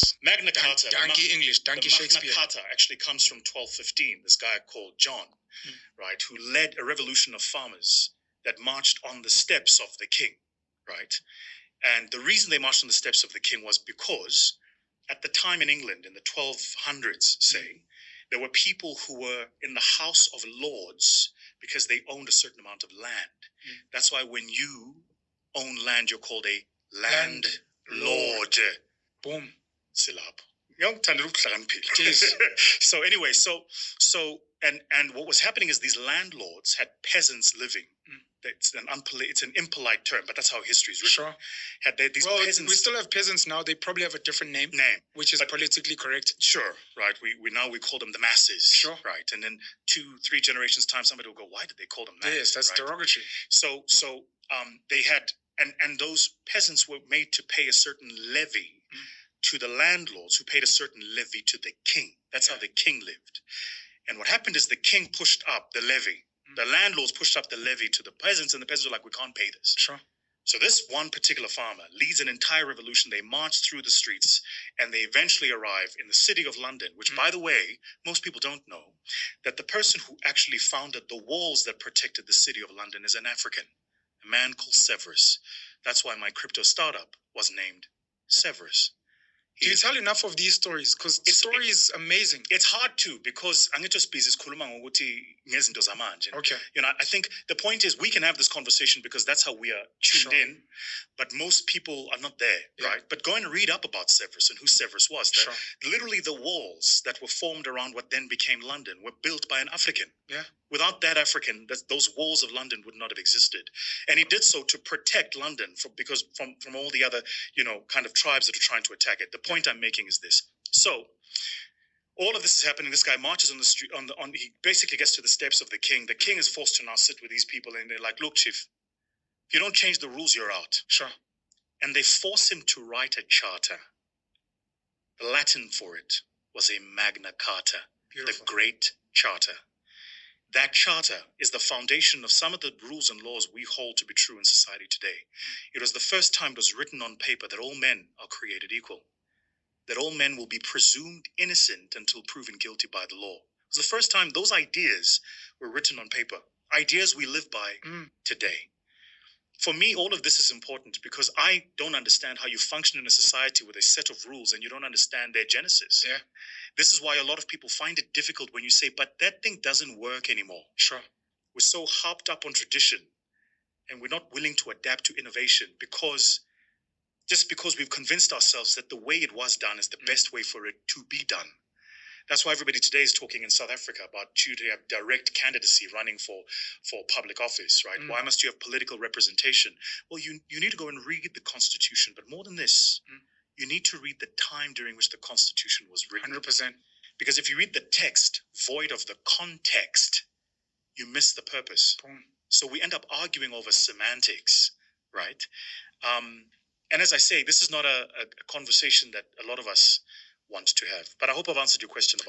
us. Magna Carta. Donkey English, donkey Shakespeare. Magna Carta actually comes from 1215. This guy called John, right, who led a revolution of farmers that marched on the steps of the king, right? And the reason they marched on the steps of the king was because at the time in England, in the 1200s, say, there were people who were in the House of Lords because they owned a certain amount of land. That's why when you own land, you're called a landlord. Boom. Silap. So anyway, and what was happening is these landlords had peasants living. It's an impolite term, but that's how history is written. Sure. These peasants. We still have peasants now. They probably have a different name, which is politically correct. Sure, right. We call them the masses. Sure. Right. And then 2-3 generations time, somebody will go, why did they call them masses? Yes, that's derogatory. So they had, and those peasants were made to pay a certain levy to the landlords, who paid a certain levy to the king. That's how the king lived. And what happened is the king pushed up the levy. The landlords pushed up the levy to the peasants, and the peasants were like, we can't pay this. Sure. So this one particular farmer leads an entire revolution. They march through the streets, and they eventually arrive in the city of London, which, by the way, most people don't know, that the person who actually founded the walls that protected the city of London is an African, a man called Severus. That's why my crypto startup was named Severus. Do you tell enough of these stories? Because the story is amazing. It's hard to, because angitospecies khuluma ngokuthi ngezinto zamanje. Okay. You know, I think the point is we can have this conversation because that's how we are tuned in, but most people are not there, right? But go and read up about Severus and who Severus was. Literally the walls that were formed around what then became London were built by an African. Yeah. Without that African, those walls of London would not have existed. And he did so to protect London from all the other, kind of tribes that are trying to attack it. The point I'm making is this. So all of this is happening. This guy marches on the street, he basically gets to the steps of the king. The king is forced to now sit with these people, and they're like, look, chief, if you don't change the rules, you're out. Sure. And they force him to write a charter. The Latin for it was a Magna Carta. Beautiful. The Great Charter. That charter is the foundation of some of the rules and laws we hold to be true in society today. It was the first time it was written on paper that all men are created equal, that all men will be presumed innocent until proven guilty by the law. It was the first time those ideas were written on paper, ideas we live by today. For me, all of this is important because I don't understand how you function in a society with a set of rules and you don't understand their genesis. Yeah. This is why a lot of people find it difficult when you say, but that thing doesn't work anymore. Sure. We're so harped up on tradition and we're not willing to adapt to innovation because we've convinced ourselves that the way it was done is the best way for it to be done. That's why everybody today is talking in South Africa about you to have direct candidacy running for public office, right? Why must you have political representation? Well, you need to go and read the Constitution. But more than this, you need to read the time during which the Constitution was written. 100%. Because if you read the text void of the context, you miss the purpose. Boom. So we end up arguing over semantics, right? And as I say, this is not a conversation that a lot of us want to have. But I hope I've answered your question about